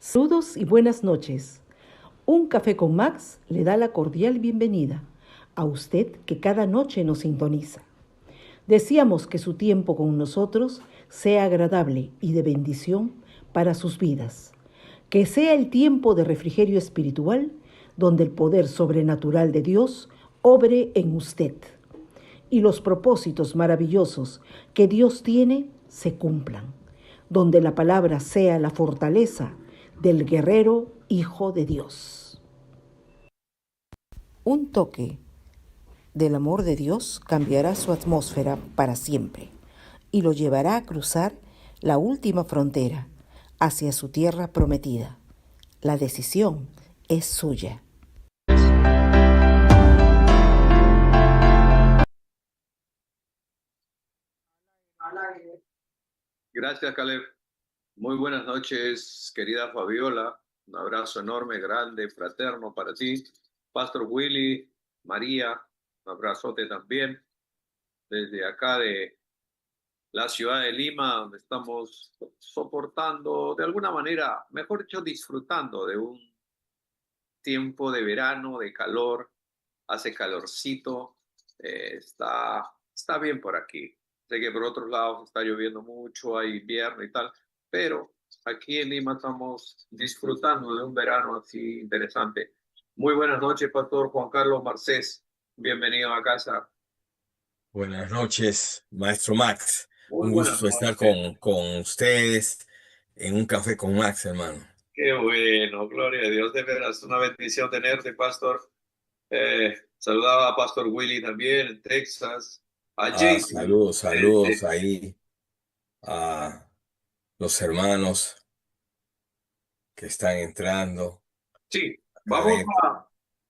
Saludos y buenas noches. Un café con Max le da la cordial bienvenida a usted que cada noche nos sintoniza. Deseamos que su tiempo con nosotros sea agradable y de bendición para sus vidas. Que sea el tiempo de refrigerio espiritual donde el poder sobrenatural de Dios obre en usted y los propósitos maravillosos que Dios tiene se cumplan, donde la palabra sea la fortaleza del guerrero Hijo de Dios. Un toque del amor de Dios cambiará su atmósfera para siempre y lo llevará a cruzar la última frontera hacia su tierra prometida. La decisión es suya. Gracias, Caleb. Muy buenas noches, querida Fabiola. Un abrazo enorme, grande, fraterno para ti. Pastor Willy, María, un abrazote también desde acá de la ciudad de Lima, donde estamos soportando, de alguna manera, mejor dicho, disfrutando de un tiempo de verano, de calor. Hace calorcito, está bien por aquí. Sé que por otros lados está lloviendo mucho, hay invierno y tal, pero aquí en Lima estamos disfrutando de un verano así interesante. Muy buenas noches, Pastor Juan Carlos Marcés. Bienvenido a casa. Buenas noches, maestro Max. Muy Un buenas gusto estar noches. con ustedes en un café con Max, hermano. Qué bueno, gloria a Dios, de veras, una bendición tenerte, Pastor. Saludaba a Pastor Willy también en Texas, a Jaycee. Saludos ahí a los hermanos que están entrando. Sí, A ver,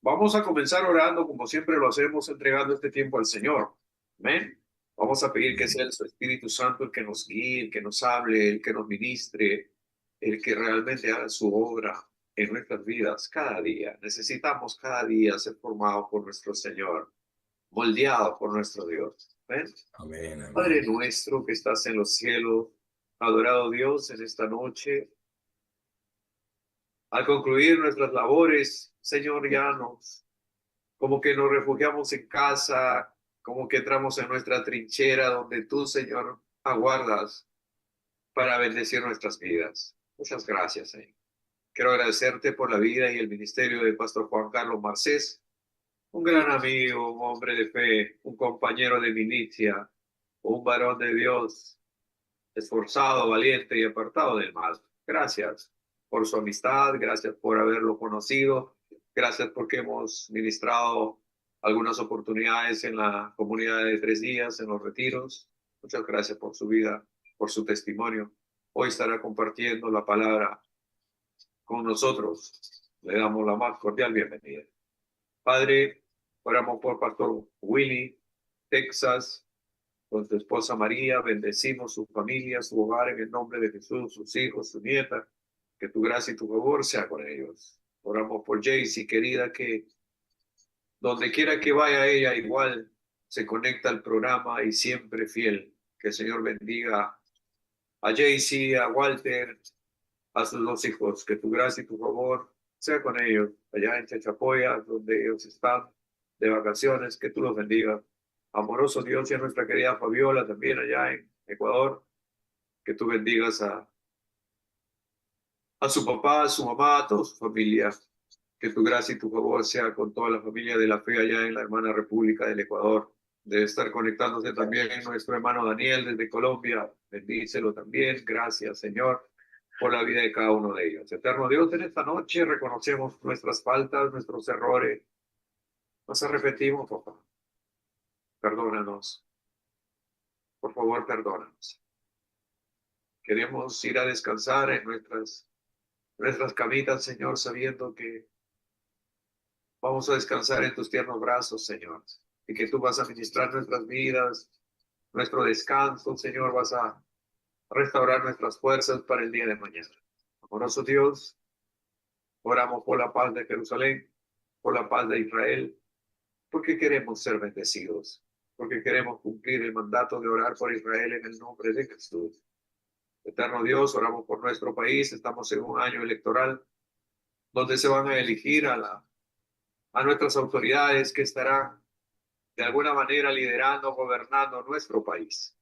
vamos a comenzar orando como siempre lo hacemos, entregando este tiempo al Señor. Amén. Vamos a pedir que sea el Espíritu Santo el que nos guíe, el que nos hable, el que nos ministre, el que realmente haga su obra en nuestras vidas cada día. Necesitamos cada día ser formados por nuestro Señor, moldeados por nuestro Dios. Amén. amén, Padre amén. nuestro que estás en los cielos, adorado Dios en esta noche. Al concluir nuestras labores, Señor, ya como que nos refugiamos en casa, como que entramos en nuestra trinchera donde tú, Señor, aguardas para bendecir nuestras vidas. Muchas gracias, Señor. Quiero agradecerte por la vida y el ministerio del Pastor Juan Carlos Marcés, un gran amigo, un hombre de fe, un compañero de milicia, un varón de Dios, esforzado, valiente y apartado del mal. Gracias por su amistad, gracias por haberlo conocido, gracias porque hemos ministrado algunas oportunidades en la comunidad de 3 días, en los retiros. Muchas gracias por su vida, por su testimonio. Hoy estará compartiendo la palabra con nosotros. Le damos la más cordial bienvenida. Padre, oramos por Pastor Willy, Texas, con su esposa María, bendecimos su familia, su hogar en el nombre de Jesús, sus hijos, su nieta, que tu gracia y tu favor sea con ellos. Oramos por Jaycee, querida, que donde quiera que vaya ella, igual se conecta al programa y siempre fiel. Que el Señor bendiga a Jaycee, a Walter, a sus 2 hijos, que tu gracia y tu favor sea con ellos, allá en Chachapoya, donde ellos están de vacaciones, que tú los bendigas. Amoroso Dios y a nuestra querida Fabiola también allá en Ecuador, que tú bendigas a su papá, a su mamá, a toda su familia, que tu gracia y tu favor sea con toda la familia de la fe allá en la hermana República del Ecuador. Debe estar conectándose también nuestro hermano Daniel desde Colombia. Bendícelo también. Gracias, Señor, por la vida de cada uno de ellos. Eterno Dios, en esta noche reconocemos nuestras faltas, nuestros errores. Nos arrepentimos, papá. Perdónanos. Por favor, perdónanos. Queremos ir a descansar en nuestras camitas, Señor, sabiendo que vamos a descansar en tus tiernos brazos, Señor, y que tú vas a ministrar nuestras vidas, nuestro descanso, Señor, vas a restaurar nuestras fuerzas para el día de mañana. Amoroso Dios, oramos por la paz de Jerusalén, por la paz de Israel, porque queremos ser bendecidos, porque queremos cumplir el mandato de orar por Israel en el nombre de Jesús. Eterno Dios, oramos por nuestro país. Estamos en un año electoral donde se van a elegir a nuestras autoridades que estarán de alguna manera liderando, gobernando nuestro país.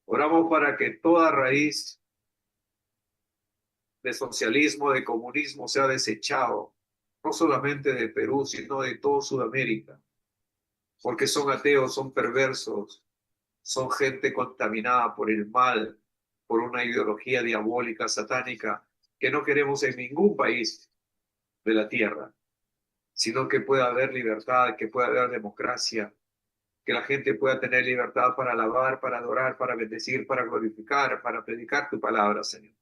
Oramos para que toda raíz de socialismo, de comunismo sea desechado, no solamente de Perú, sino de toda Sudamérica, porque son ateos, son perversos, son gente contaminada por el mal, por una ideología diabólica, satánica, que no queremos en ningún país de la tierra, sino que pueda haber libertad, que pueda haber democracia, que la gente pueda tener libertad para alabar, para adorar, para bendecir, para glorificar, para predicar tu palabra, Señor.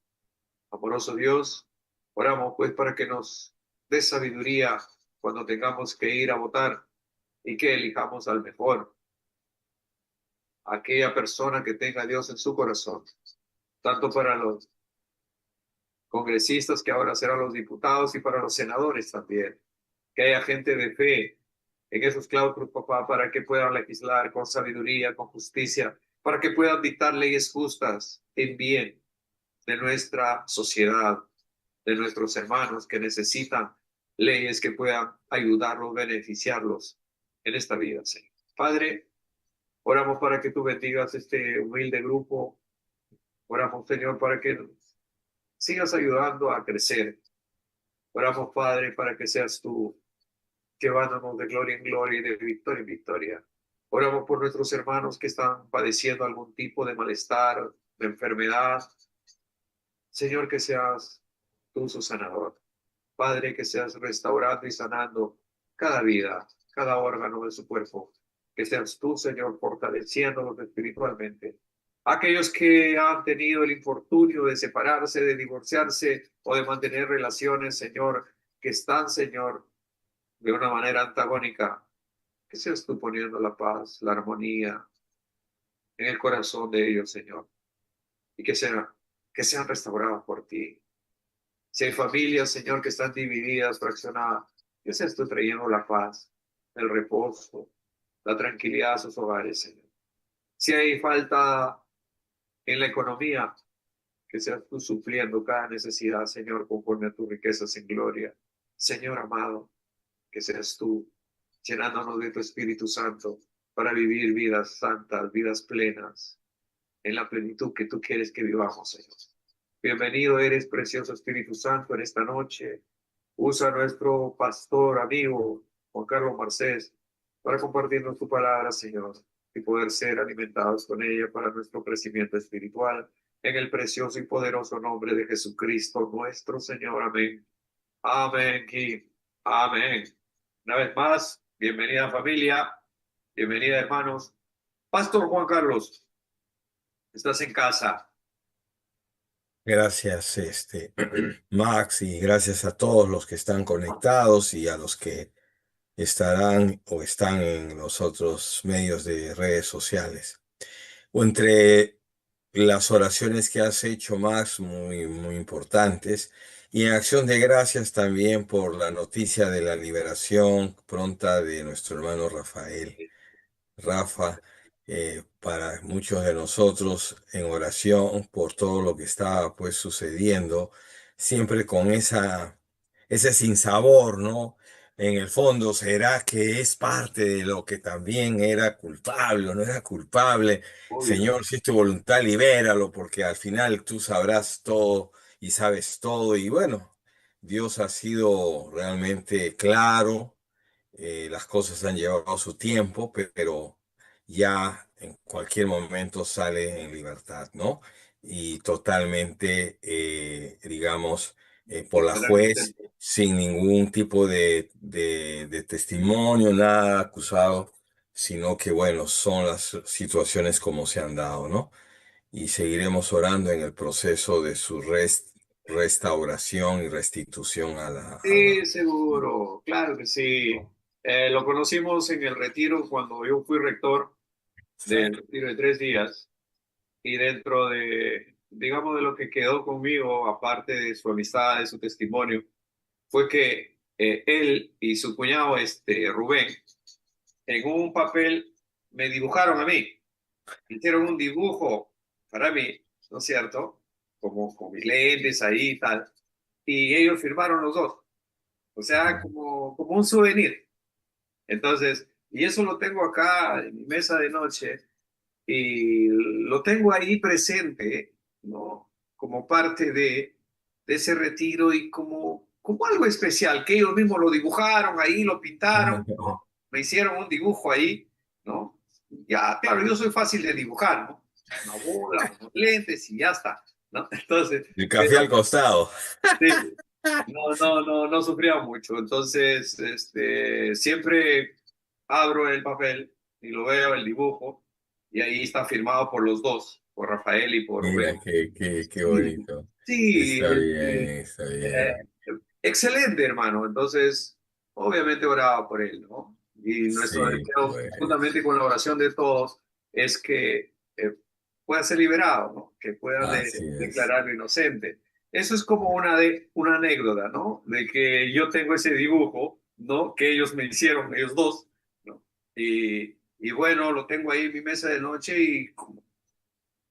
Amoroso Dios, oramos pues para que nos dé sabiduría cuando tengamos que ir a votar y que elijamos al mejor, a aquella persona que tenga a Dios en su corazón, tanto para los congresistas que ahora serán los diputados y para los senadores también, que haya gente de fe en esos claustros, papá, para que puedan legislar con sabiduría, con justicia, para que puedan dictar leyes justas en bien de nuestra sociedad, de nuestros hermanos que necesitan leyes que puedan ayudarlos, beneficiarlos en esta vida, Señor. Padre, oramos para que tú bendigas este humilde grupo. Oramos, Señor, para que sigas ayudando a crecer. Oramos, Padre, para que seas tú llevándonos de gloria en gloria y de victoria en victoria. Oramos por nuestros hermanos que están padeciendo algún tipo de malestar, de enfermedad. Señor, que seas tú su sanador. Padre, que seas restaurando y sanando cada vida, cada órgano de su cuerpo. Que seas tú, Señor, fortaleciéndolos espiritualmente. Aquellos que han tenido el infortunio de separarse, de divorciarse o de mantener relaciones, Señor, que están, Señor, de una manera antagónica, que seas tú poniendo la paz, la armonía en el corazón de ellos, Señor, y que sean restaurados por ti. Si hay familias, Señor, que están divididas, fraccionadas, que seas tú trayendo la paz, el reposo, la tranquilidad a sus hogares, Señor. Si hay falta en la economía, que seas tú supliendo cada necesidad, Señor, conforme a tus riquezas en gloria. Señor amado, que seas tú llenándonos de tu Espíritu Santo para vivir vidas santas, vidas plenas, en la plenitud que tú quieres que vivamos, Señor. Bienvenido eres, precioso Espíritu Santo, en esta noche. Usa a nuestro pastor, amigo, Juan Carlos Marcés, para compartirnos tu palabra, Señor, y poder ser alimentados con ella para nuestro crecimiento espiritual. En el precioso y poderoso nombre de Jesucristo, nuestro Señor. Amén. Amén. Y amén. Una vez más, bienvenida familia, bienvenida hermanos. Pastor Juan Carlos, estás en casa. Gracias, Max, y gracias a todos los que están conectados y a los que estarán o están en los otros medios de redes sociales. O entre las oraciones que has hecho, Max, muy, muy importantes, y en acción de gracias también por la noticia de la liberación pronta de nuestro hermano Rafael. Rafa, para muchos de nosotros en oración por todo lo que estaba pues sucediendo, siempre con ese sinsabor, ¿no? En el fondo, ¿será que es parte de lo que también era culpable o no era culpable? Obvio. Señor, si es tu voluntad, libéralo, porque al final tú sabrás todo y sabes todo. Y bueno, Dios ha sido realmente claro, las cosas han llevado su tiempo, pero ya en cualquier momento sale en libertad, ¿no? Y totalmente, digamos, por la juez, sin ningún tipo de testimonio, nada acusado, sino que, bueno, son las situaciones como se han dado, ¿no? Y seguiremos orando en el proceso de su restauración y restitución Sí, seguro, claro que sí. Lo conocimos en el retiro cuando yo fui rector del retiro de 3 días y dentro de, digamos, de lo que quedó conmigo, aparte de su amistad, de su testimonio, fue que él y su cuñado, Rubén, en un papel me dibujaron a mí, hicieron un dibujo para mí ¿no es cierto? Como con mis lentes ahí y tal. Y ellos firmaron los dos. O sea, como un souvenir. Entonces, y eso lo tengo acá en mi mesa de noche y lo tengo ahí presente, ¿no? Como parte de ese retiro y como algo especial, que ellos mismos lo dibujaron ahí, lo pintaron, ¿no? Me hicieron un dibujo ahí, ¿no? Ya, claro, yo soy fácil de dibujar, ¿no? Una bola, unos lentes y ya está, ¿no? Entonces, El café pero al costado. sí, no sufría mucho. Entonces, siempre abro el papel y lo veo, el dibujo, y ahí está firmado por los dos, por Rafael y por Rubén. Mira, qué Sí, bonito. sí, Está bien, está eh, bien. excelente, hermano. Entonces, obviamente oraba por él, ¿no? Y nuestro Sí, deseo, pues, juntamente con la oración de todos, es que pueda ser liberado, ¿no? Que pueda así es. declararlo inocente. Eso es como una anécdota, ¿no? De que yo tengo ese dibujo, ¿no? Que ellos me hicieron, ellos dos, ¿no? Y bueno, lo tengo ahí en mi mesa de noche y como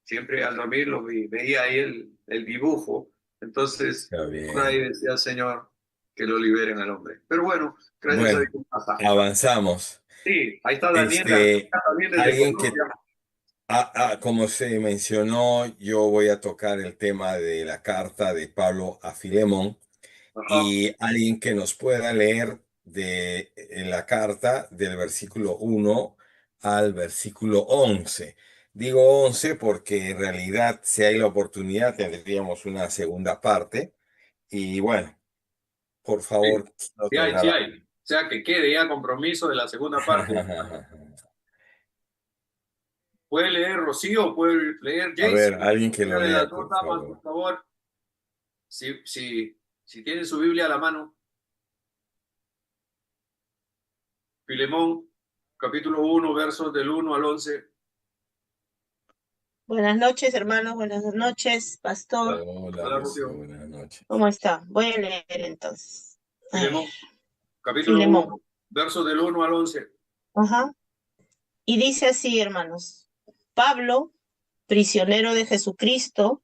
siempre al dormir veía ahí el dibujo. Entonces, Está por ahí bien. decía, Señor, que lo liberen al hombre. Pero bueno, gracias a Bueno, Dios. Ajá. avanzamos. Sí, ahí está Daniela, Este, también desde alguien que, Colombia. como se mencionó, yo voy a tocar el tema de la carta de Pablo a Filemón Ajá. y alguien que nos pueda leer en la carta del versículo 1 al versículo 11. Digo 11 porque en realidad, si hay la oportunidad, tendríamos una segunda parte. Y bueno, por Sí, favor, no sí hay, sí tendrá hay. O sea, que quede ya compromiso de la segunda parte. ¿Puede leer Rocío? ¿Puede leer A Jace? ver, alguien que lo Una de las lea, dos por damas, favor. por favor. Si tienen su Biblia a la mano, Filemón, capítulo 1, versos del 1 al 11. Buenas noches, hermanos, buenas noches, pastor. Hola, Hola, Rocío, Rocío. buenas noches. ¿Cómo está? Voy a leer entonces. A ver, Filemón, capítulo Filemón. 1, versos del 1 al 11. Ajá. Y dice así, hermanos. Pablo, prisionero de Jesucristo,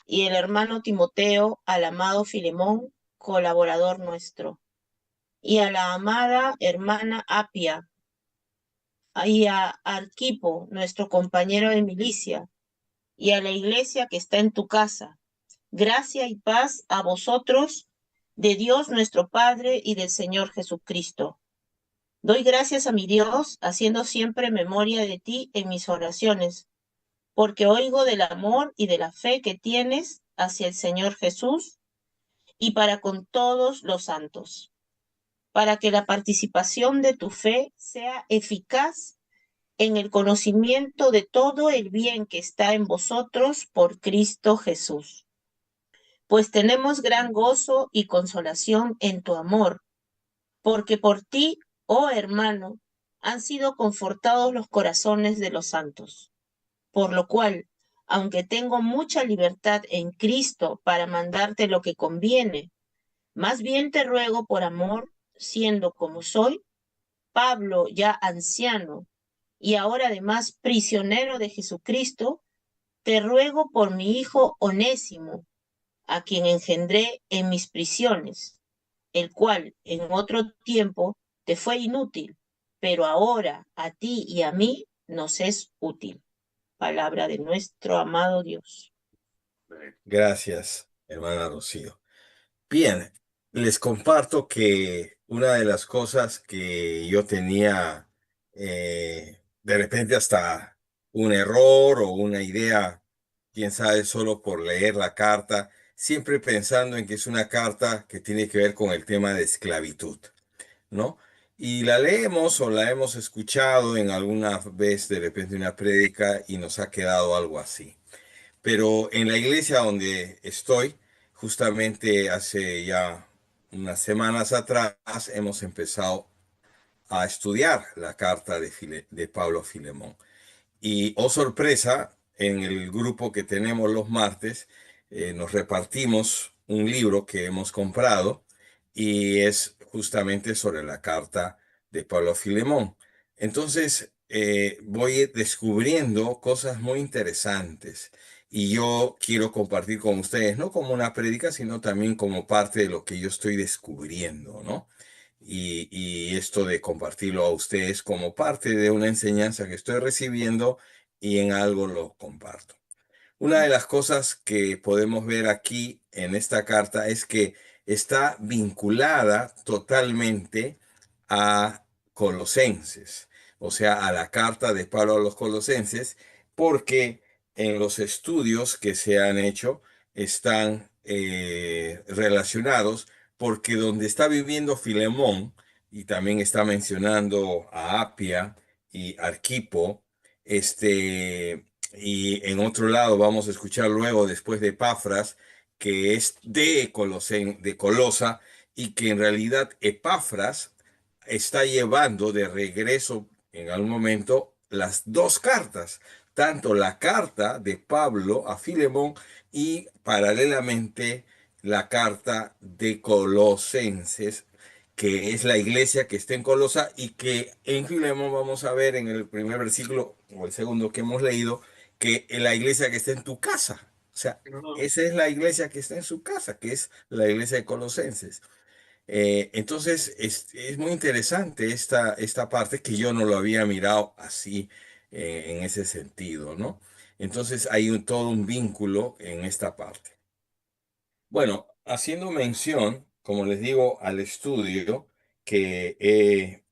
y el hermano Timoteo, al amado Filemón, colaborador nuestro, y a la amada hermana Apia, y a Arquipo, nuestro compañero de milicia, y a la iglesia que está en tu casa. Gracia y paz a vosotros, de Dios nuestro Padre y del Señor Jesucristo. Doy gracias a mi Dios, haciendo siempre memoria de ti en mis oraciones, porque oigo del amor y de la fe que tienes hacia el Señor Jesús y para con todos los santos, para que la participación de tu fe sea eficaz en el conocimiento de todo el bien que está en vosotros por Cristo Jesús. Pues tenemos gran gozo y consolación en tu amor, porque por ti, oh hermano, han sido confortados los corazones de los santos. Por lo cual, aunque tengo mucha libertad en Cristo para mandarte lo que conviene, más bien te ruego por amor, siendo como soy, Pablo ya anciano, y ahora además prisionero de Jesucristo, te ruego por mi hijo Onésimo, a quien engendré en mis prisiones, el cual en otro tiempo te fue inútil, pero ahora a ti y a mí nos es útil. Palabra de nuestro amado Dios. Gracias, hermana Rocío. Bien, les comparto que una de las cosas que yo tenía, de repente hasta un error o una idea, quién sabe, solo por leer la carta, siempre pensando en que es una carta que tiene que ver con el tema de esclavitud, ¿no? Y la leemos o la hemos escuchado en alguna vez de repente una prédica y nos ha quedado algo así. Pero en la iglesia donde estoy, justamente hace ya unas semanas atrás, hemos empezado a estudiar la carta de Pablo a Filemón. Y, oh sorpresa, en el grupo que tenemos los martes, nos repartimos un libro que hemos comprado y es justamente sobre la carta de Pablo a Filemón. Entonces, voy descubriendo cosas muy interesantes y yo quiero compartir con ustedes, no como una prédica, sino también como parte de lo que yo estoy descubriendo, ¿no? Y esto de compartirlo a ustedes como parte de una enseñanza que estoy recibiendo y en algo lo comparto. Una de las cosas que podemos ver aquí en esta carta es que está vinculada totalmente a Colosenses, o sea, a la carta de Pablo a los Colosenses, porque en los estudios que se han hecho están relacionados, porque donde está viviendo Filemón, y también está mencionando a Apia y Arquipo, y en otro lado vamos a escuchar luego, después de Epafras, que es de Colosa, y que en realidad Epafras está llevando de regreso en algún momento las dos cartas, tanto la carta de Pablo a Filemón y paralelamente la carta de Colosenses, que es la iglesia que está en Colosa y que en Filemón vamos a ver en el primer versículo o el segundo que hemos leído, que es la iglesia que está en tu casa. O sea, No, esa es la iglesia que está en su casa, que es la iglesia de Colosenses. Entonces, es muy interesante esta parte que yo no lo había mirado así, en ese sentido, ¿no? Entonces, hay todo un vínculo en esta parte. Bueno, haciendo mención, como les digo, al estudio que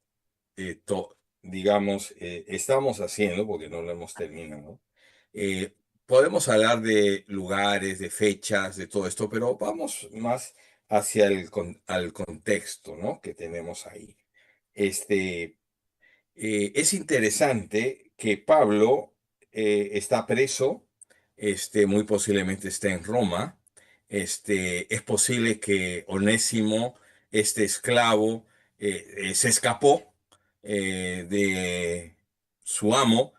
digamos, estamos haciendo, porque no lo hemos terminado, eh, podemos hablar de lugares, de fechas, de todo esto, pero vamos más hacia al contexto, ¿no? Que tenemos ahí. Este, es interesante que Pablo está preso, muy posiblemente está en Roma. Es posible que Onésimo, este esclavo, se escapó de su amo,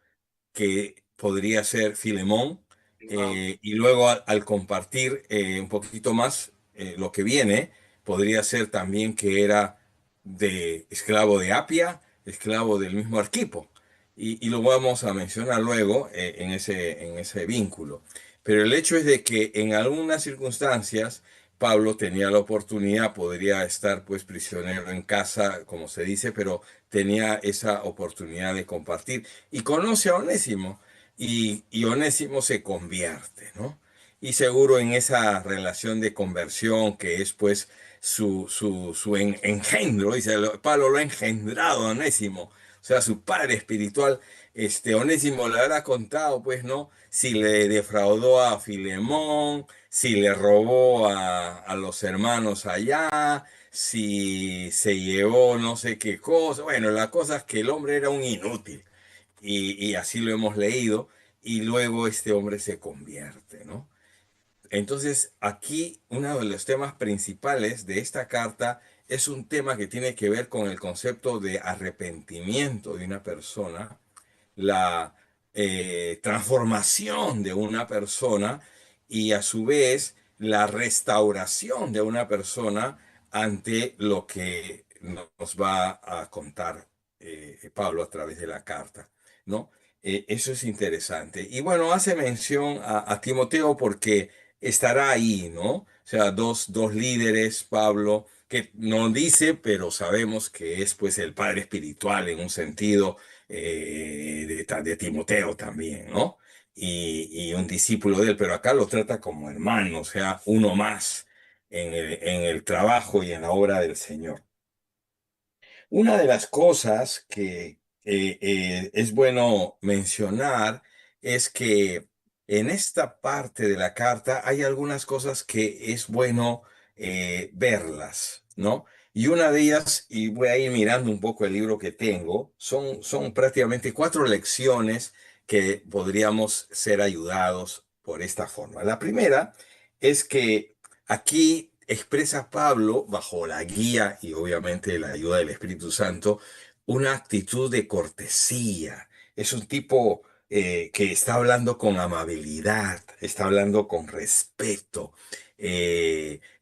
que podría ser Filemón, wow, y luego al compartir un poquito más lo que viene, podría ser también que era de esclavo de Apia, esclavo del mismo Arquipo, y lo vamos a mencionar luego en ese vínculo. Pero el hecho es de que en algunas circunstancias Pablo tenía la oportunidad, podría estar pues prisionero en casa, como se dice, pero tenía esa oportunidad de compartir y conoce a Onésimo y Onésimo se convierte, ¿no? Y seguro en esa relación de conversión que es pues su engendro, dice, Pablo lo ha engendrado a Onésimo, o sea, su padre espiritual, Onésimo le habrá contado, pues, ¿no? Si le defraudó a Filemón, si le robó a los hermanos allá, si se llevó no sé qué cosa. Bueno, la cosa es que el hombre era un inútil y así lo hemos leído y luego este hombre se convierte, ¿no? Entonces, aquí uno de los temas principales de esta carta es un tema que tiene que ver con el concepto de arrepentimiento de una persona, la transformación de una persona y a su vez la restauración de una persona ante lo que nos va a contar Pablo a través de la carta, ¿no? Eso es interesante. Y bueno, hace mención a Timoteo porque estará ahí, ¿no? O sea, dos líderes, Pablo, que no dice, pero sabemos que es pues el padre espiritual en un sentido, de Timoteo también, ¿no? Y un discípulo de él, pero acá lo trata como hermano, o sea, uno más en el trabajo y en la obra del Señor. Una de las cosas que es bueno mencionar es que en esta parte de la carta hay algunas cosas que es bueno verlas, ¿no? Y una de ellas, y voy a ir mirando un poco el libro que tengo, son prácticamente 4 lecciones que podríamos ser ayudados por esta forma. La primera es que aquí expresa Pablo, bajo la guía y obviamente la ayuda del Espíritu Santo, una actitud de cortesía. Es un tipo que está hablando con amabilidad, está hablando con respeto,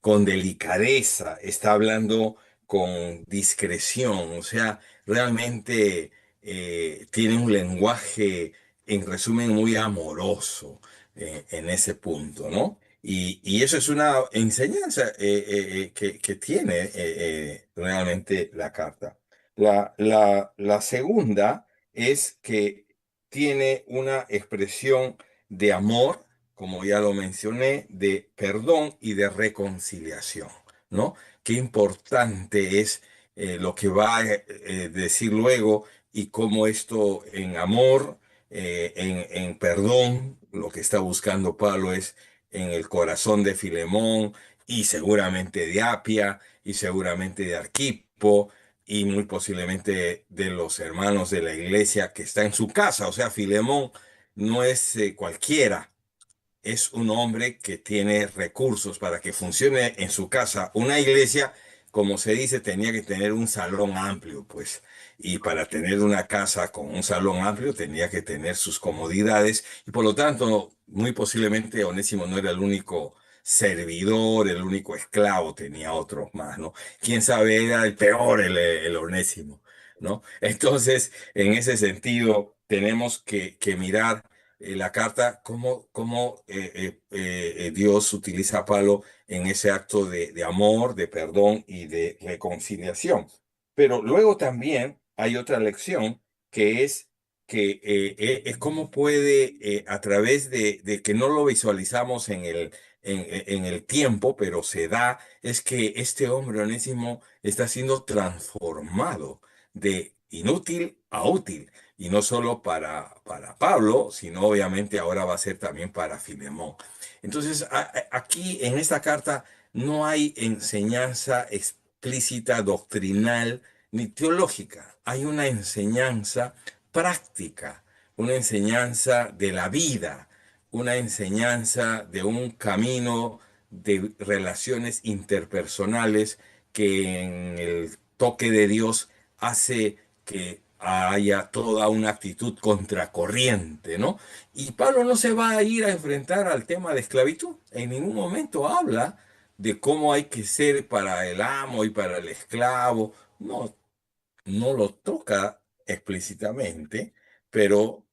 con delicadeza, está hablando con discreción. O sea, realmente tiene un lenguaje, en resumen, muy amoroso. en ese punto, ¿no? Y eso es una enseñanza que tiene realmente la carta. La segunda es que tiene una expresión de amor, como ya lo mencioné, de perdón y de reconciliación, ¿no? Qué importante es lo que va a decir luego y cómo esto en amor, en perdón, lo que está buscando Pablo es en el corazón de Filemón y seguramente de Apia y seguramente de Arquipo y muy posiblemente de los hermanos de la iglesia que está en su casa. O sea, Filemón no es cualquiera, es un hombre que tiene recursos para que funcione en su casa. Una iglesia, como se dice, tenía que tener un salón amplio, pues. Y para tener una casa con un salón amplio tenía que tener sus comodidades. Y por lo tanto, muy posiblemente Onésimo no era el único servidor, el único esclavo, tenía otros más, ¿no? Quién sabe, era el peor el Onésimo, ¿no? Entonces, en ese sentido, tenemos que mirar la carta, cómo Dios utiliza a Pablo en ese acto de amor, de perdón y de reconciliación. Pero luego también hay otra lección que es es cómo puede, a través de que no lo visualizamos en el tiempo, pero se da, es que este hombre Onésimo está siendo transformado de inútil a útil. Y no solo para Pablo, sino obviamente ahora va a ser también para Filemón. Entonces, aquí en esta carta no hay enseñanza explícita, doctrinal, ni teológica. Hay una enseñanza práctica, una enseñanza de la vida, una enseñanza de un camino de relaciones interpersonales que en el toque de Dios hace que haya toda una actitud contracorriente, ¿no? Y Pablo no se va a ir a enfrentar al tema de esclavitud. En ningún momento habla de cómo hay que ser para el amo y para el esclavo. No, no lo toca explícitamente, pero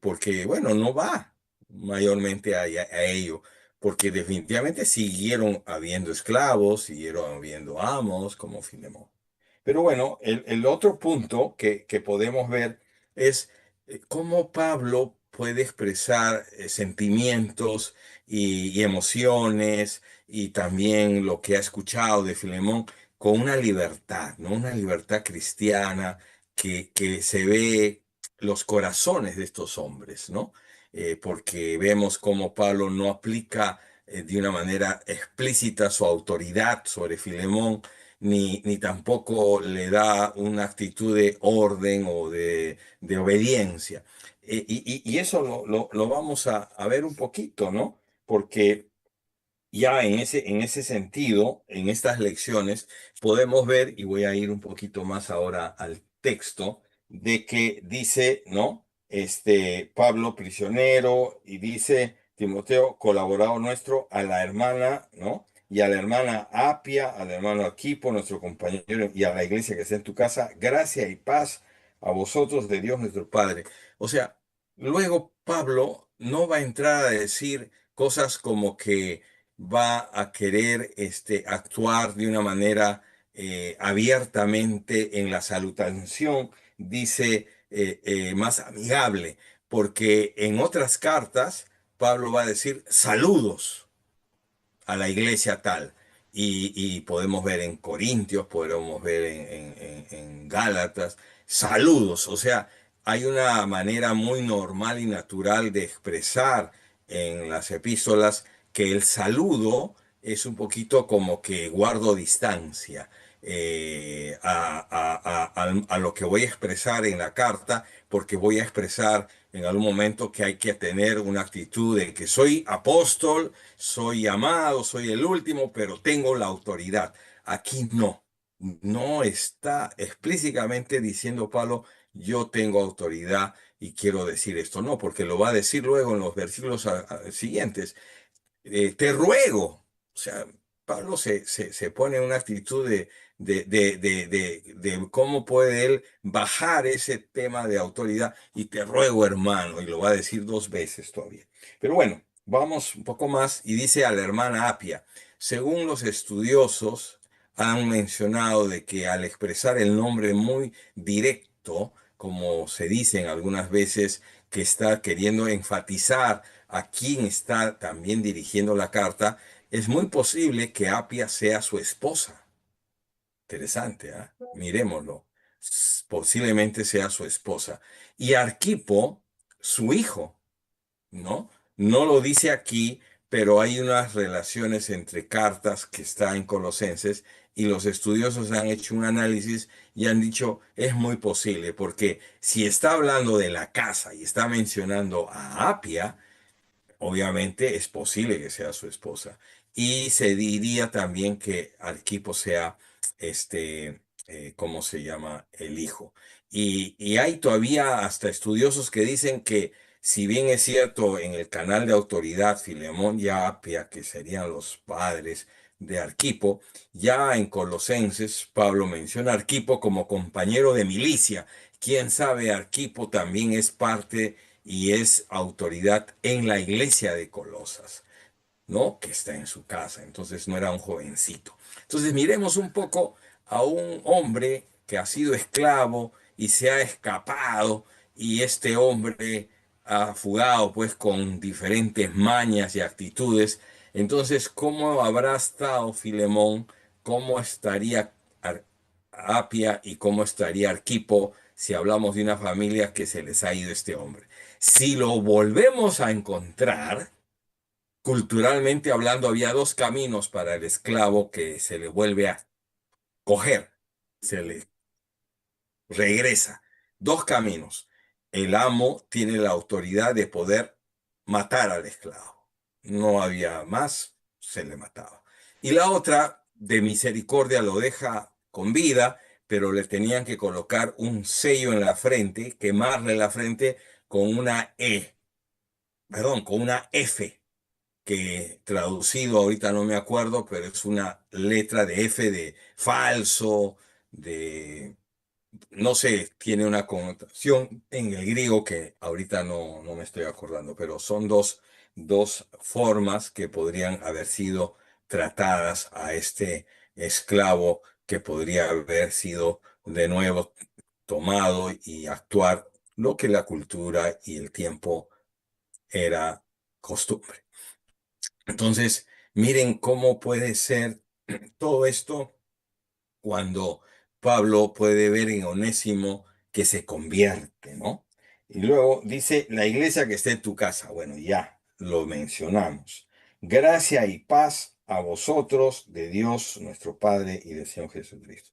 porque, bueno, no va mayormente a ello, porque definitivamente siguieron habiendo esclavos, siguieron habiendo amos como Filemón. Pero bueno, el otro punto que podemos ver es cómo Pablo puede expresar sentimientos y emociones y también lo que ha escuchado de Filemón con una libertad, ¿no? Una libertad cristiana que se ve los corazones de estos hombres, ¿no? Porque vemos cómo Pablo no aplica de una manera explícita su autoridad sobre Filemón, ni tampoco le da una actitud de orden o de obediencia. Y eso lo vamos a ver un poquito, ¿no? Porque ya en ese sentido, en estas lecciones, podemos ver, y voy a ir un poquito más ahora al texto, de que dice, ¿no? Pablo prisionero, y dice Timoteo, colaborador nuestro, a la hermana, ¿no? Y a la hermana Apia, al hermano Arquipo, nuestro compañero, y a la iglesia que está en tu casa, gracia y paz a vosotros de Dios nuestro Padre. O sea, luego Pablo no va a entrar a decir cosas como que va a querer actuar de una manera abiertamente en la salutación, dice más amigable, porque en otras cartas Pablo va a decir saludos a la iglesia tal. Y podemos ver en Corintios, podemos ver en Gálatas, saludos. O sea, hay una manera muy normal y natural de expresar en las epístolas que el saludo es un poquito como que guardo distancia a lo que voy a expresar en la carta, porque voy a expresar en algún momento que hay que tener una actitud de que soy apóstol, soy llamado, soy el último, pero tengo la autoridad. Aquí no, no está explícitamente diciendo Pablo, yo tengo autoridad y quiero decir esto. No, porque lo va a decir luego en los versículos siguientes. Te ruego, o sea, Pablo se pone en una actitud de cómo puede él bajar ese tema de autoridad. Y te ruego, hermano, y lo va a decir 2 veces todavía. Pero bueno, vamos un poco más y dice a la hermana Apia, según los estudiosos han mencionado de que al expresar el nombre muy directo, como se dicen algunas veces, que está queriendo enfatizar a quién está también dirigiendo la carta, es muy posible que Apia sea su esposa. Interesante, ¿ah? Miremoslo. Posiblemente sea su esposa. Y Arquipo, su hijo, ¿no? No lo dice aquí, pero hay unas relaciones entre cartas que está en Colosenses y los estudiosos han hecho un análisis y han dicho es muy posible, porque si está hablando de la casa y está mencionando a Apia, obviamente es posible que sea su esposa. Y se diría también que Arquipo sea ¿cómo se llama? El hijo. Y hay todavía hasta estudiosos que dicen que si bien es cierto en el canal de autoridad Filemón y Apia, que serían los padres de Arquipo, ya en Colosenses Pablo menciona a Arquipo como compañero de milicia. Quién sabe, Arquipo también es parte y es autoridad en la iglesia de Colosas, ¿no? Que está en su casa, entonces no era un jovencito. Entonces miremos un poco a un hombre que ha sido esclavo y se ha escapado, y este hombre ha fugado pues con diferentes mañas y actitudes. Entonces, ¿cómo habrá estado Filemón? ¿Cómo estaría Apia y cómo estaría Arquipo si hablamos de una familia que se les ha ido este hombre? Si lo volvemos a encontrar, culturalmente hablando, había 2 caminos para el esclavo que se le vuelve a coger, se le regresa. 2 caminos. El amo tiene la autoridad de poder matar al esclavo. No había más, se le mataba. Y la otra, de misericordia, lo deja con vida, pero le tenían que colocar un sello en la frente, quemarle la frente con una perdón, con una F, que traducido ahorita no me acuerdo, pero es una letra de F de falso, de, no sé, tiene una connotación en el griego que ahorita no me estoy acordando, pero son dos formas que podrían haber sido tratadas a este esclavo que podría haber sido de nuevo tomado y actuar lo que la cultura y el tiempo era costumbre. Entonces, miren cómo puede ser todo esto cuando Pablo puede ver en Onésimo que se convierte, ¿no? Y luego dice, la iglesia que está en tu casa. Bueno, ya lo mencionamos. Gracia y paz a vosotros de Dios nuestro Padre y del Señor Jesucristo.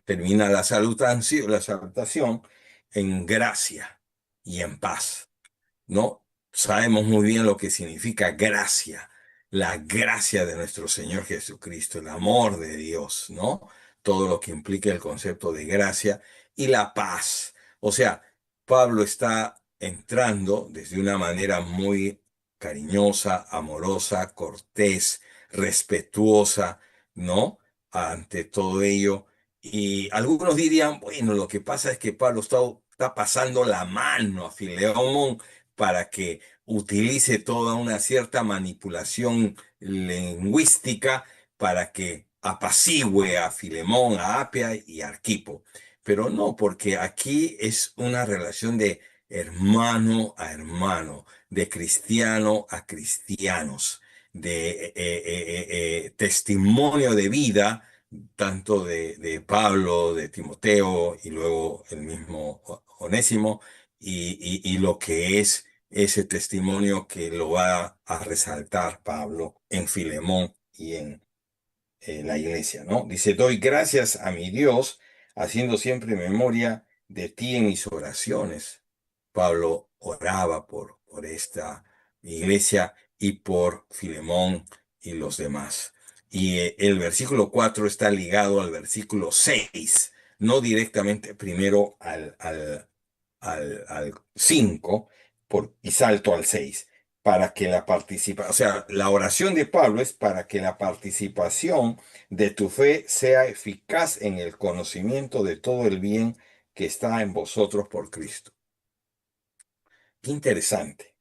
Termina la salutación en gracia y en paz, ¿no? Sabemos muy bien lo que significa gracia, la gracia de nuestro Señor Jesucristo, el amor de Dios, ¿no? Todo lo que implica el concepto de gracia y la paz. O sea, Pablo está entrando desde una manera muy cariñosa, amorosa, cortés, respetuosa, ¿no? Ante todo ello. Y algunos dirían, bueno, lo que pasa es que Pablo está pasando la mano a Filemón para que utilice toda una cierta manipulación lingüística para que apacigüe a Filemón, a Apia y a Arquipo. Pero no, porque aquí es una relación de hermano a hermano, de cristiano a cristianos, de testimonio de vida, tanto de Pablo, de Timoteo y luego el mismo Onésimo, y lo que es ese testimonio que lo va a resaltar Pablo en Filemón y en la iglesia, ¿no? Dice, doy gracias a mi Dios, haciendo siempre memoria de ti en mis oraciones. Pablo oraba por esta iglesia y por Filemón y los demás. Y el versículo 4 está ligado al versículo 6, no directamente primero al 5 y salto al 6. para que la participación, o sea, la oración de Pablo es para que la participación de tu fe sea eficaz en el conocimiento de todo el bien que está en vosotros por Cristo. Qué interesante.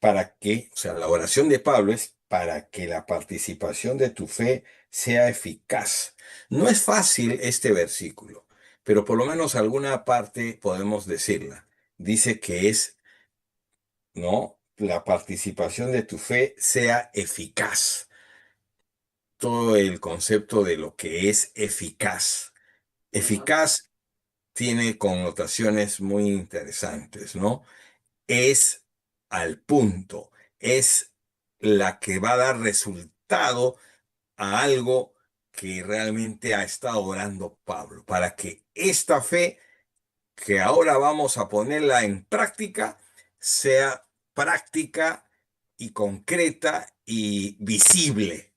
Para que, o sea, la oración de Pablo es para que la participación de tu fe sea eficaz. No es fácil este versículo, pero por lo menos alguna parte podemos decirla. Dice que es, ¿no? La participación de tu fe sea eficaz. Todo el concepto de lo que es eficaz. Eficaz tiene connotaciones muy interesantes, ¿no? Es al punto, es la que va a dar resultado a algo que realmente ha estado orando Pablo, para que esta fe que ahora vamos a ponerla en práctica sea práctica y concreta y visible.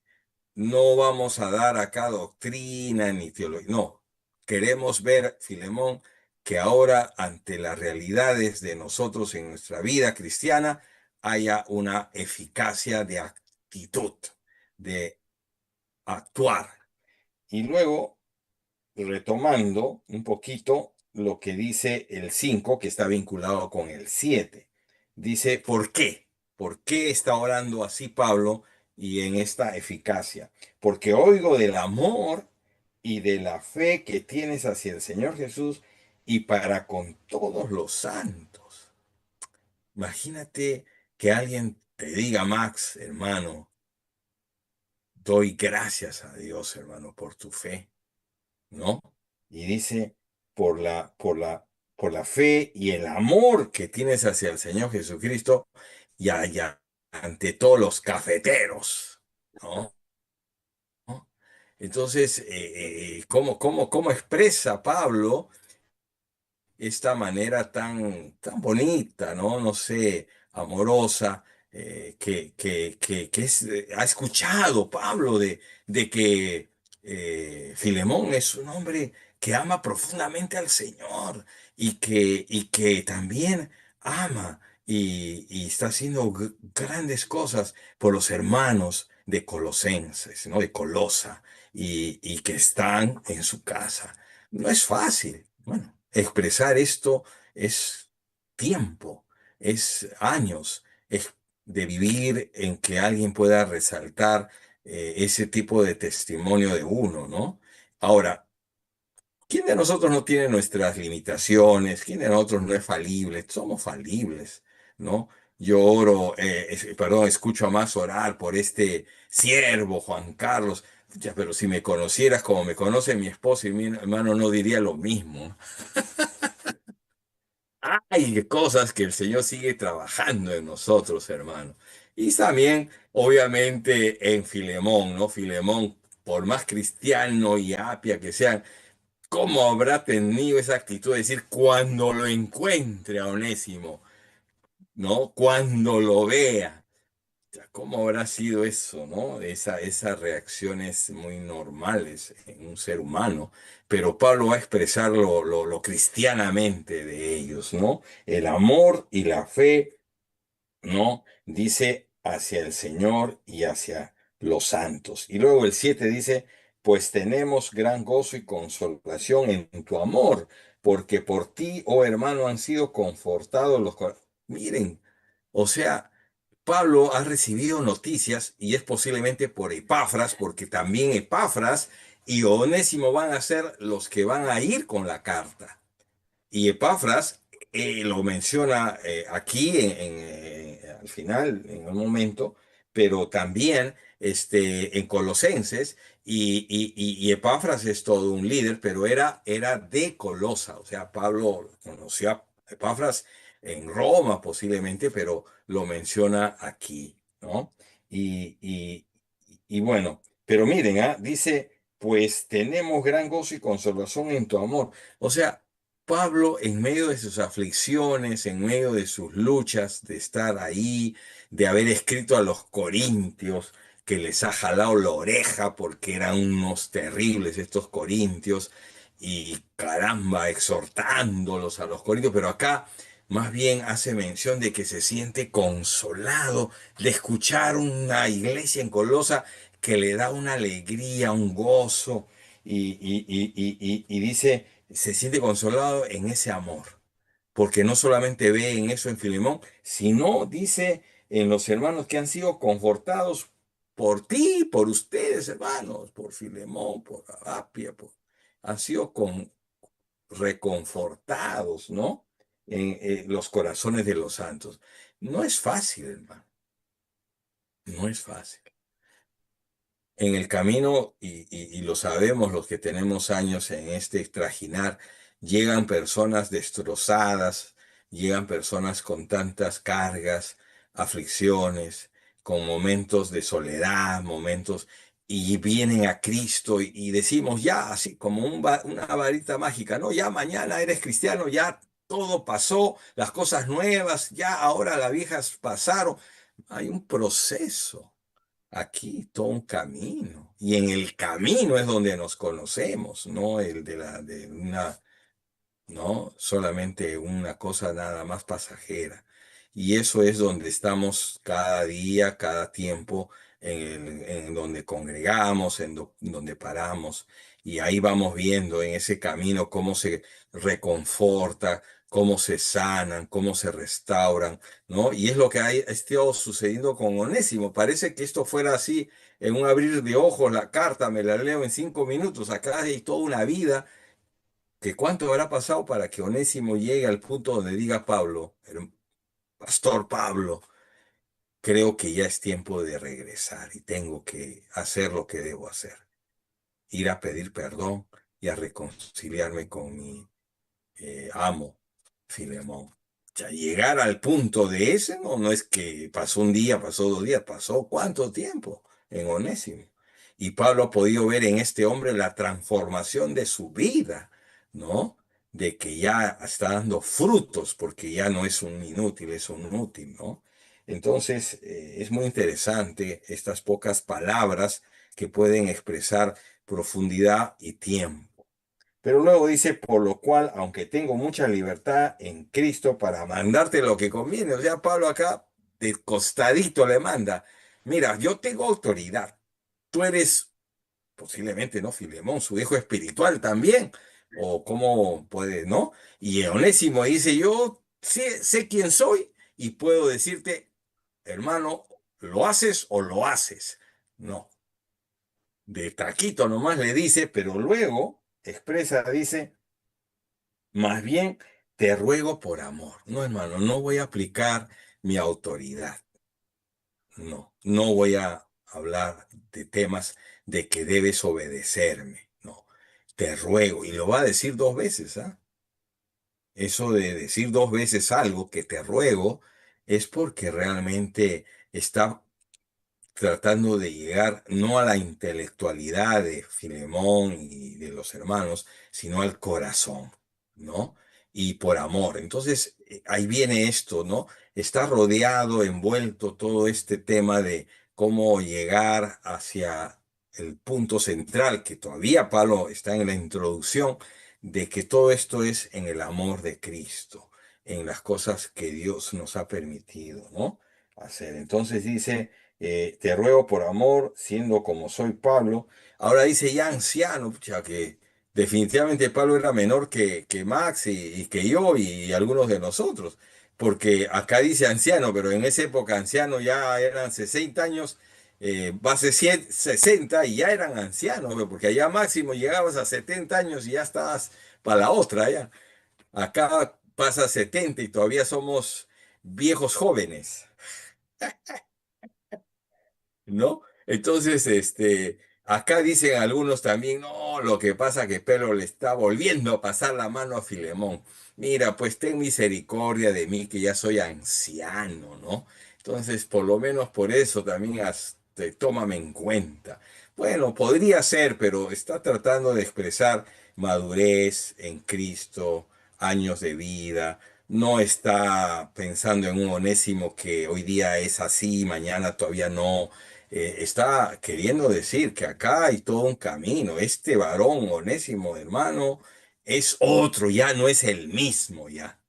No vamos a dar acá doctrina ni teología. No, queremos ver, Filemón, que ahora ante las realidades de nosotros en nuestra vida cristiana haya una eficacia de actitud, de actuar. Y luego, retomando un poquito lo que dice el 5 que está vinculado con el 7. Dice, ¿por qué? ¿Por qué está orando así Pablo y en esta eficacia? Porque oigo del amor y de la fe que tienes hacia el Señor Jesús y para con todos los santos. Imagínate que alguien te diga, Max, hermano, doy gracias a Dios, hermano, por tu fe, ¿no? Y dice, por la fe y el amor que tienes hacia el Señor Jesucristo y allá ante todos los cafeteros, ¿no? ¿No? Entonces, ¿cómo expresa Pablo esta manera tan bonita, ¿no? No sé, amorosa, ha escuchado Pablo de que Filemón es un hombre que ama profundamente al Señor y que también ama y está haciendo grandes cosas por los hermanos de Colosenses, ¿no? De Colosa y que están en su casa. No es fácil. Bueno, expresar esto es tiempo, es años, es de vivir en que alguien pueda resaltar ese tipo de testimonio de uno, ¿no? Ahora, ¿quién de nosotros no tiene nuestras limitaciones? ¿Quién de nosotros no es falible? Somos falibles, ¿no? Yo oro, perdón, escucho a más orar por este siervo, Juan Carlos. Ya, pero si me conocieras como me conoce mi esposo y mi hermano, no diría lo mismo. Hay cosas que el Señor sigue trabajando en nosotros, hermano. Y también, obviamente, en Filemón, ¿no? Filemón, por más cristiano y apia que sean, ¿cómo habrá tenido esa actitud de decir cuando lo encuentre a Onésimo, ¿no? Cuando lo vea. Sea, ¿cómo habrá sido eso, no? Esas reacciones muy normales en un ser humano. Pero Pablo va a expresar lo cristianamente de ellos, ¿no? El amor y la fe, ¿no? Dice hacia el Señor y hacia los santos. Y luego el 7 dice, pues tenemos gran gozo y consolación en tu amor, porque por ti, oh hermano, han sido confortados los corazones. Miren, o sea, Pablo ha recibido noticias y es posiblemente por Epafras, porque también Epafras y Onésimo van a ser los que van a ir con la carta. Y Epafras lo menciona aquí al final, en un momento, pero también en Colosenses, y Epafras es todo un líder, pero era de Colosa, o sea, Pablo conoció a Epafras en Roma posiblemente, pero lo menciona aquí, ¿no? Y, y, y bueno, pero miren, dice, pues tenemos gran gozo y consolación en tu amor. O sea, Pablo, en medio de sus aflicciones, en medio de sus luchas, de estar ahí, de haber escrito a los corintios, que les ha jalado la oreja porque eran unos terribles estos corintios, y caramba, exhortándolos a los corintios, pero acá más bien hace mención de que se siente consolado de escuchar una iglesia en Colosa que le da una alegría, un gozo, y dice, se siente consolado en ese amor, porque no solamente ve en eso en Filemón, sino dice en los hermanos que han sido confortados por ti, por ustedes, hermanos, por Filemón, por Apia, han sido reconfortados, ¿no? En los corazones de los santos. No es fácil, hermano, no es fácil. En el camino, y lo sabemos los que tenemos años en este trajinar, llegan personas destrozadas, llegan personas con tantas cargas, aflicciones, con momentos de soledad, momentos, y vienen a Cristo y decimos ya, así como una varita mágica, ¿no? Ya mañana eres cristiano, ya todo pasó, las cosas nuevas, ya ahora las viejas pasaron. Hay un proceso. Aquí todo un camino. Y en el camino es donde nos conocemos, no el de una, no solamente una cosa nada más pasajera. Y eso es donde estamos cada día, cada tiempo, en donde congregamos, donde paramos. Y ahí vamos viendo en ese camino cómo se reconforta, cómo se sanan, cómo se restauran, ¿no? Y es lo que ha estado sucediendo con Onésimo. Parece que esto fuera así en un abrir de ojos, la carta me la leo en 5 minutos. Acá hay toda una vida que cuánto habrá pasado para que Onésimo llegue al punto donde diga Pablo, Pastor Pablo, creo que ya es tiempo de regresar y tengo que hacer lo que debo hacer, ir a pedir perdón y a reconciliarme con mi amo, Filemón. Ya llegar al punto de ese, no, no es que pasó un día, pasó 2 días, pasó cuánto tiempo en Onésimo. Y Pablo ha podido ver en este hombre la transformación de su vida, ¿no? De que ya está dando frutos, porque ya no es un inútil, es un útil, ¿no? Entonces, es muy interesante estas pocas palabras que pueden expresar profundidad y tiempo. Pero luego dice, por lo cual, aunque tengo mucha libertad en Cristo para mandarte lo que conviene, o sea, Pablo acá de costadito le manda, mira, yo tengo autoridad, tú eres posiblemente, ¿no? Filemón, su hijo espiritual también, o cómo puede, ¿no? Y Onésimo dice, yo sé quién soy y puedo decirte, hermano, ¿lo haces o lo haces? No, de taquito nomás le dice, pero luego expresa, dice, más bien, te ruego por amor. No, hermano, no voy a aplicar mi autoridad. No, no voy a hablar de temas de que debes obedecerme. No, te ruego. Y lo va a decir 2 veces, ¿ah? Eso de decir 2 veces algo que te ruego es porque realmente está tratando de llegar no a la intelectualidad de Filemón y de los hermanos, sino al corazón, ¿no? Y por amor. Entonces, ahí viene esto, ¿no? Está rodeado, envuelto todo este tema de cómo llegar hacia el punto central, que todavía Pablo está en la introducción, de que todo esto es en el amor de Cristo, en las cosas que Dios nos ha permitido, ¿no? Hacer. Entonces dice te ruego por amor, siendo como soy Pablo. Ahora dice ya anciano, pucha, que definitivamente Pablo era menor que Max y que yo y algunos de nosotros, porque acá dice anciano, pero en esa época anciano ya eran 60 años, va a ser 60 y ya eran ancianos, porque allá máximo llegabas a 70 años y ya estabas para la otra, ya. Acá pasa 70 y todavía somos viejos jóvenes. ¿No? Entonces, acá dicen algunos también, no, lo que pasa que Pedro le está volviendo a pasar la mano a Filemón. Mira, pues ten misericordia de mí, que ya soy anciano, ¿no? Entonces, por lo menos por eso también tómame en cuenta. Bueno, podría ser, pero está tratando de expresar madurez en Cristo, años de vida. No está pensando en un Onésimo que hoy día es así, mañana todavía no. Está queriendo decir que acá hay todo un camino. Este varón Onésimo, hermano, es otro, ya no es el mismo, ya.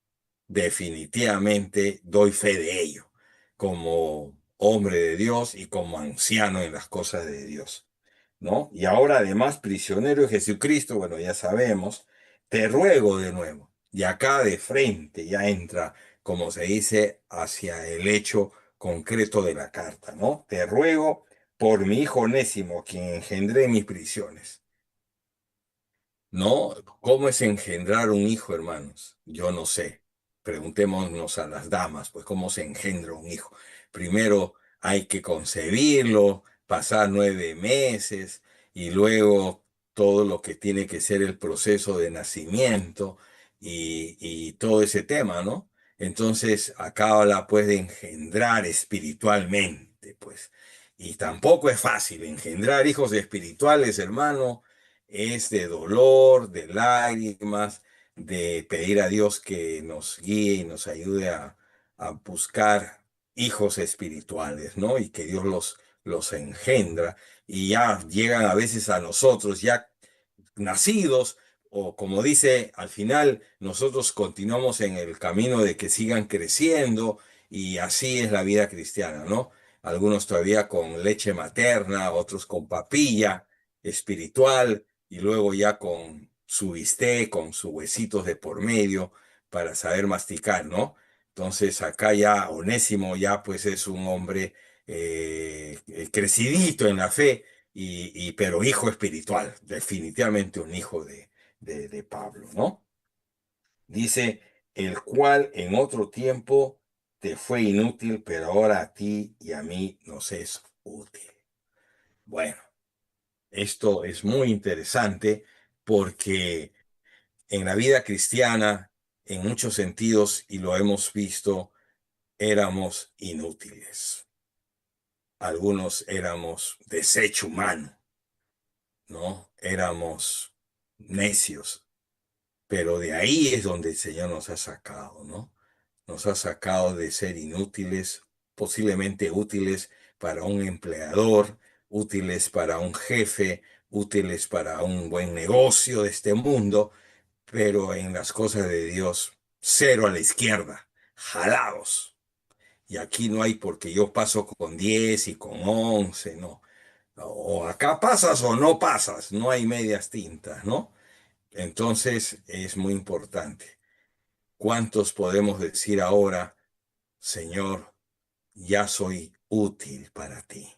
definitivamente doy fe de ello, como hombre de Dios y como anciano en las cosas de Dios, ¿no? Y ahora además prisionero de Jesucristo, bueno, ya sabemos, te ruego de nuevo, y acá de frente ya entra, como se dice, hacia el hecho concreto de la carta, ¿no? Te ruego por mi hijo Onésimo, quien engendré en mis prisiones. ¿No? ¿Cómo es engendrar un hijo, hermanos? Yo no sé. Preguntémonos a las damas, pues, ¿cómo se engendra un hijo? Primero hay que concebirlo, pasar 9 meses y luego todo lo que tiene que ser el proceso de nacimiento y todo ese tema, ¿no? Entonces, acá habla, pues, de engendrar espiritualmente, pues. Y tampoco es fácil engendrar hijos espirituales, hermano, es de dolor, de lágrimas, de pedir a Dios que nos guíe y nos ayude a buscar hijos espirituales, ¿no? Y que Dios los engendra y ya llegan a veces a nosotros, ya nacidos, o como dice al final, nosotros continuamos en el camino de que sigan creciendo y así es la vida cristiana, ¿no? Algunos todavía con leche materna, otros con papilla espiritual y luego ya con su bistec, con sus huesitos de por medio para saber masticar, ¿no? Entonces acá ya Onésimo ya pues es un hombre crecidito en la fe pero hijo espiritual, definitivamente un hijo de Pablo, ¿no? Dice, el cual en otro tiempo te fue inútil, pero ahora a ti y a mí nos es útil. Bueno, esto es muy interesante porque en la vida cristiana, en muchos sentidos, y lo hemos visto, éramos inútiles. Algunos éramos desecho humano, ¿no? Éramos necios, pero de ahí es donde el Señor nos ha sacado, ¿no? Nos ha sacado de ser inútiles, posiblemente útiles para un empleador, útiles para un jefe, útiles para un buen negocio de este mundo, pero en las cosas de Dios, cero a la izquierda, jalados. Y aquí no hay porque yo paso con 10 y con 11, no. O acá pasas o no pasas, no hay medias tintas, ¿no? Entonces es muy importante. ¿Cuántos podemos decir ahora, Señor, ya soy útil para ti?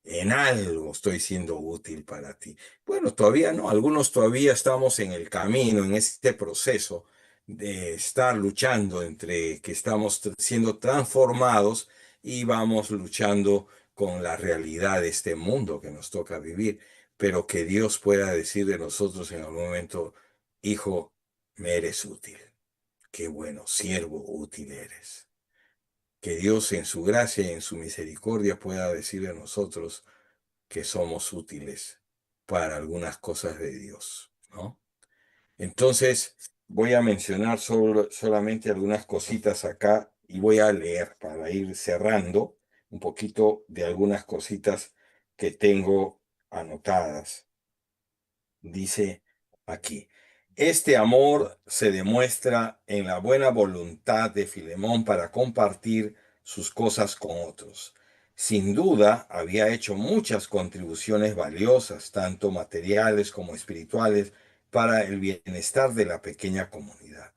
En algo estoy siendo útil para ti. Bueno, todavía no, algunos todavía estamos en el camino, en este proceso de estar luchando entre que estamos siendo transformados y vamos luchando con la realidad de este mundo que nos toca vivir, pero que Dios pueda decir de nosotros en algún momento, hijo, me eres útil. Qué bueno, siervo útil eres. Que Dios en su gracia y en su misericordia pueda decir de nosotros, que somos útiles para algunas cosas de Dios, ¿no? Entonces, voy a mencionar solamente algunas cositas acá y voy a leer para ir cerrando un poquito de algunas cositas que tengo anotadas. Dice aquí, este amor se demuestra en la buena voluntad de Filemón para compartir sus cosas con otros. Sin duda, había hecho muchas contribuciones valiosas, tanto materiales como espirituales, para el bienestar de la pequeña comunidad.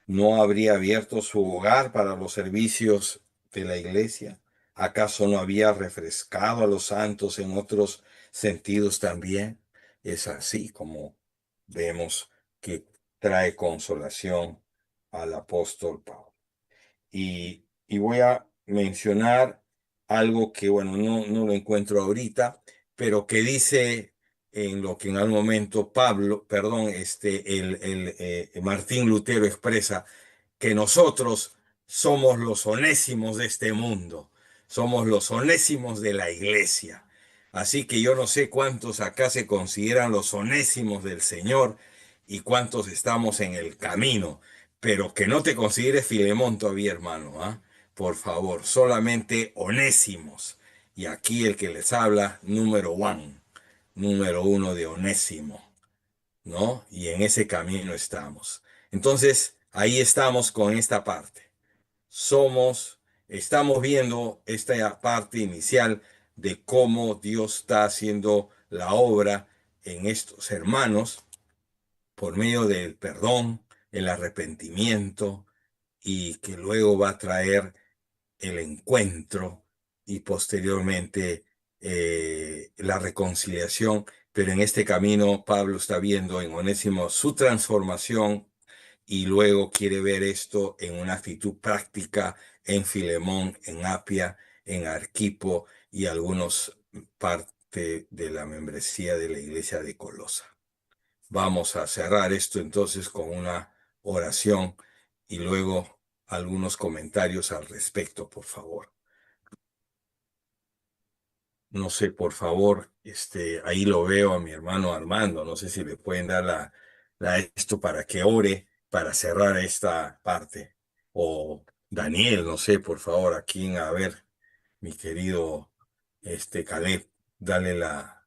¿No habría abierto su hogar para los servicios de la iglesia? ¿Acaso no había refrescado a los santos en otros sentidos también? Es así como vemos que trae consolación al apóstol Pablo. Y voy a mencionar algo que, bueno, no lo encuentro ahorita, pero que dice en lo que en algún momento Pablo, perdón, Martín Lutero expresa que nosotros somos los onésimos de este mundo, somos los onésimos de la iglesia. Así que yo no sé cuántos acá se consideran los onésimos del Señor y cuántos estamos en el camino, pero que no te consideres Filemón todavía, hermano, ¿ah? Por favor, solamente onésimos. Y aquí el que les habla, número 1 de Onésimo, ¿no? Y en ese camino estamos. Entonces, Ahí estamos con esta parte. Estamos viendo esta parte inicial de cómo Dios está haciendo la obra en estos hermanos por medio del perdón, el arrepentimiento y que luego va a traer el encuentro y posteriormente la reconciliación. Pero en este camino Pablo está viendo en Onésimo su transformación y luego quiere ver esto en una actitud práctica en Filemón, en Apia, en Arquipo y algunos parte de la membresía de la iglesia de Colosa. Vamos a cerrar esto entonces con una oración y luego algunos comentarios al respecto, por favor. No sé, por favor, ahí lo veo a mi hermano Armando. No sé si le pueden dar esto para que ore, para cerrar esta parte. O Daniel, no sé, por favor, a ver, mi querido Caleb, dale la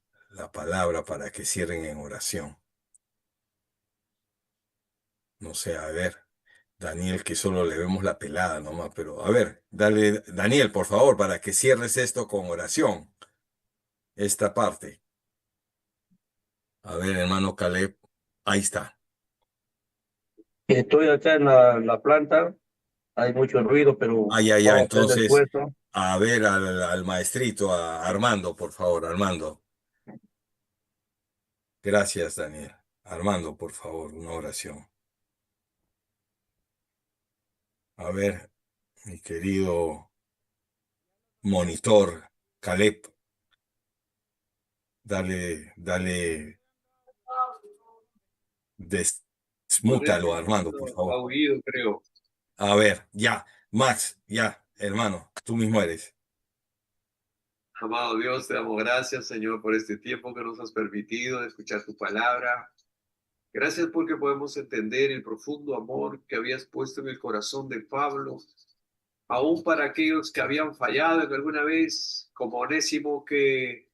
palabra para que cierren en oración. No sé, a ver, Daniel, que solo le vemos la pelada nomás, pero a ver, dale, Daniel, por favor, para que cierres esto con oración, esta parte. A ver, hermano Caleb, ahí está. Estoy acá en la planta, hay mucho ruido, pero Ya, vamos a hacer el entonces, esfuerzo. a ver al maestrito, a Armando, por favor, Armando. Gracias, Daniel. Armando, por favor, una oración. A ver, mi querido monitor, Caleb, dale, desmútalo, Correcto, Armando, por favor. ha huido, creo. A ver, ya, Max, ya, hermano, tú mismo eres. Amado Dios, te damos gracias, Señor, por este tiempo que nos has permitido de escuchar tu palabra. Gracias porque podemos entender el profundo amor que habías puesto en el corazón de Pablo, aún para aquellos que habían fallado en alguna vez, como Onésimo que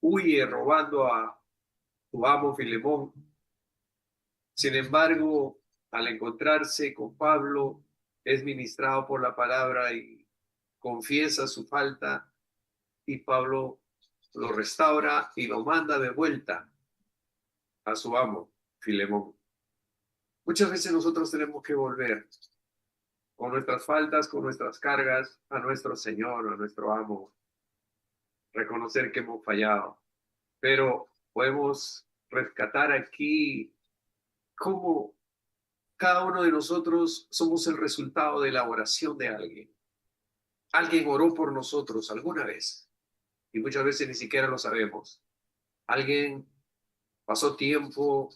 huye robando a tu amo Filemón. Sin embargo, al encontrarse con Pablo, es ministrado por la palabra y confiesa su falta, y Pablo lo restaura y lo manda de vuelta a su amo, Filemón. Muchas veces nosotros tenemos que volver con nuestras faltas, con nuestras cargas, a nuestro Señor, a nuestro amo, reconocer que hemos fallado, pero podemos rescatar aquí cómo cada uno de nosotros somos el resultado de la oración de alguien. Alguien oró por nosotros alguna vez y muchas veces ni siquiera lo sabemos. Alguien pasó tiempo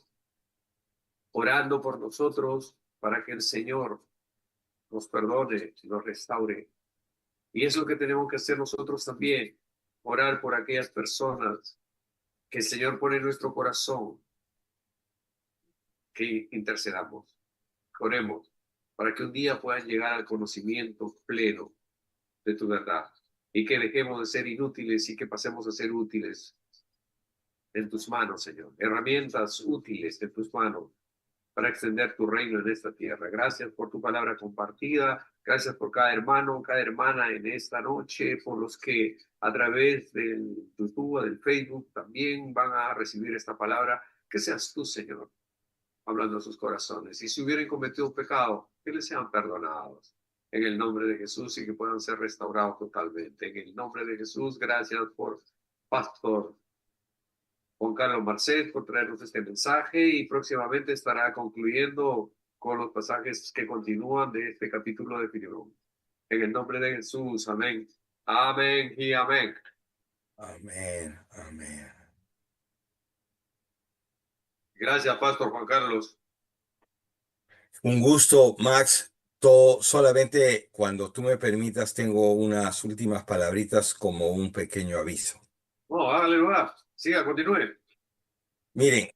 orando por nosotros para que el Señor nos perdone y nos restaure. Y es lo que tenemos que hacer nosotros también, orar por aquellas personas que el Señor pone en nuestro corazón, que intercedamos. Oremos para que un día puedan llegar al conocimiento pleno de tu verdad y que dejemos de ser inútiles y que pasemos a ser útiles en tus manos, Señor. Herramientas útiles en tus manos para extender tu reino en esta tierra. Gracias por tu palabra compartida. Gracias por cada hermano, cada hermana en esta noche, por los que a través del YouTube, del Facebook, también van a recibir esta palabra. Que seas tú, Señor, hablando a sus corazones. Y si hubieran cometido un pecado, que les sean perdonados. En el nombre de Jesús y que puedan ser restaurados totalmente. En el nombre de Jesús, gracias por Pastor Juan Carlos Marcet por traernos este mensaje y próximamente estará concluyendo con los pasajes que continúan de este capítulo de Filemón. En el nombre de Jesús, amén. Amén y amén. Amén, amén. Gracias, Pastor Juan Carlos. Un gusto, Max. Solamente cuando tú me permitas, tengo unas últimas palabritas como un pequeño aviso. No, hágale, va. Siga, continúe. Miren,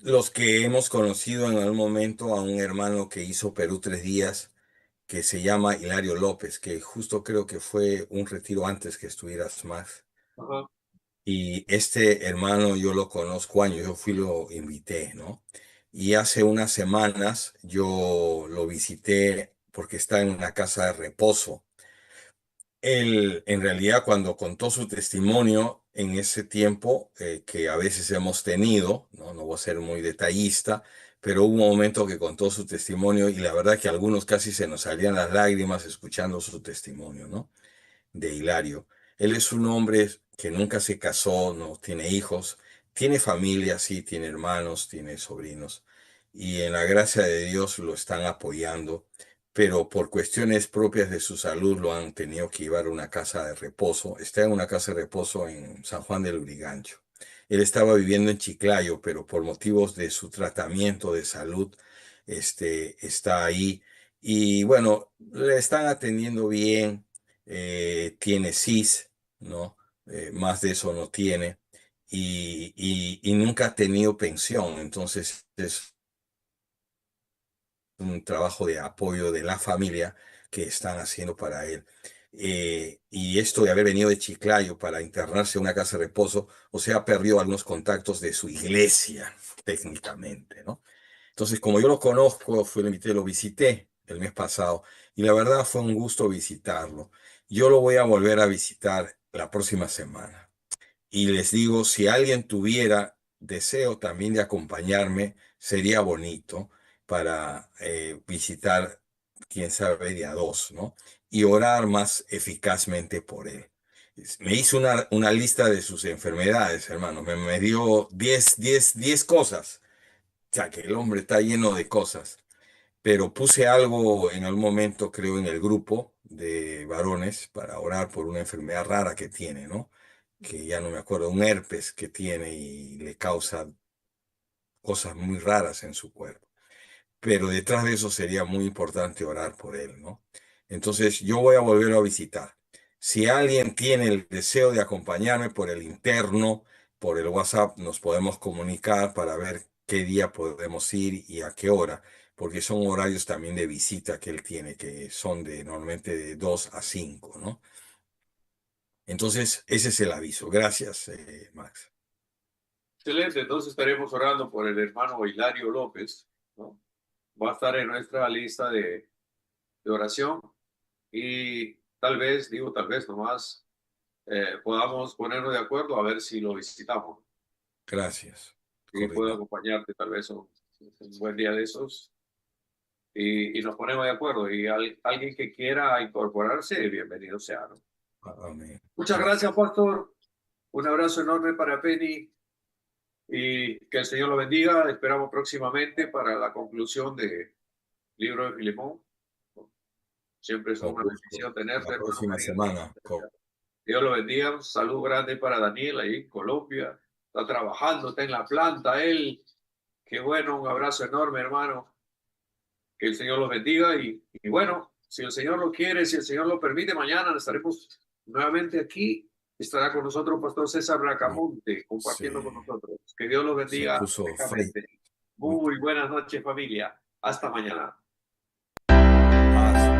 los que hemos conocido en algún momento a un hermano que hizo Perú 3 días, que se llama Hilario López, que justo creo que fue un retiro antes que estuvieras más. Ajá. Y este hermano yo lo conozco años, yo lo invité, ¿no? y hace unas semanas yo lo visité porque está en una casa de reposo. Él, en realidad, cuando contó su testimonio en ese tiempo que a veces hemos tenido, no voy a ser muy detallista, pero hubo un momento que contó su testimonio y la verdad que a algunos casi se nos salían las lágrimas escuchando su testimonio, ¿no? De Hilario. Él es un hombre que nunca se casó, no tiene hijos, tiene familia, sí, tiene hermanos, tiene sobrinos, y en la gracia de Dios lo están apoyando, pero por cuestiones propias de su salud lo han tenido que llevar a una casa de reposo. Está en una casa de reposo en San Juan del Lurigancho. Él estaba viviendo en Chiclayo, pero por motivos de su tratamiento de salud, está ahí. Y bueno, le están atendiendo bien, tiene CIS, ¿no? Más de eso no tiene, y nunca ha tenido pensión, entonces es un trabajo de apoyo de la familia que están haciendo para él. Y esto de haber venido de Chiclayo para internarse en una casa de reposo, o sea, ha perdido algunos contactos de su iglesia, técnicamente, ¿no? Entonces, como yo lo conozco, fui, lo invité, lo visité el mes pasado y la verdad fue un gusto visitarlo. Yo lo voy a volver a visitar la próxima semana. Y les digo, si alguien tuviera deseo también de acompañarme, sería bonito para visitar, quién sabe, de a dos, ¿no? Y orar más eficazmente por él. Me hizo una lista de sus enfermedades, hermano. Me dio 10 cosas. O sea, que el hombre está lleno de cosas. Pero puse algo en algún momento, creo, en el grupo de varones para orar por una enfermedad rara que tiene, ¿no? Que ya no me acuerdo, un herpes que tiene y le causa cosas muy raras en su cuerpo. Pero detrás de eso sería muy importante orar por él, ¿no? Entonces yo voy a volver a visitar. Si alguien tiene el deseo de acompañarme por el interno, por el WhatsApp, nos podemos comunicar para ver qué día podemos ir y a qué hora, porque son horarios también de visita que él tiene, que son normalmente de 2 a 5, ¿no? Entonces, ese es el aviso. Gracias, Max. Excelente, entonces estaremos orando por el hermano Hilario López, ¿no? Va a estar en nuestra lista de oración y tal vez nomás, podamos ponernos de acuerdo a ver si lo visitamos Gracias. y puedo Correcto. acompañarte tal vez un buen día de esos y nos ponemos de acuerdo y alguien que quiera incorporarse, bienvenido sea, ¿no? Amén. Muchas gracias, Pastor. Un abrazo enorme para Penny y que el Señor lo bendiga. Esperamos próximamente para la conclusión del libro de Filemón. Siempre es Con una gusto. bendición La tenerte, hermano próxima querido. semana. Dios lo bendiga. Un saludo grande para Daniel ahí en Colombia. Está trabajando, está en la planta él. Qué bueno, un abrazo enorme, hermano. Que el Señor los bendiga y bueno, si el Señor lo quiere, si el Señor lo permite, mañana estaremos nuevamente aquí. Estará con nosotros Pastor César Bracamonte compartiendo con nosotros. Que Dios los Se bendiga puso frío. ricamente. Muy buenas noches, familia. Hasta mañana. Hasta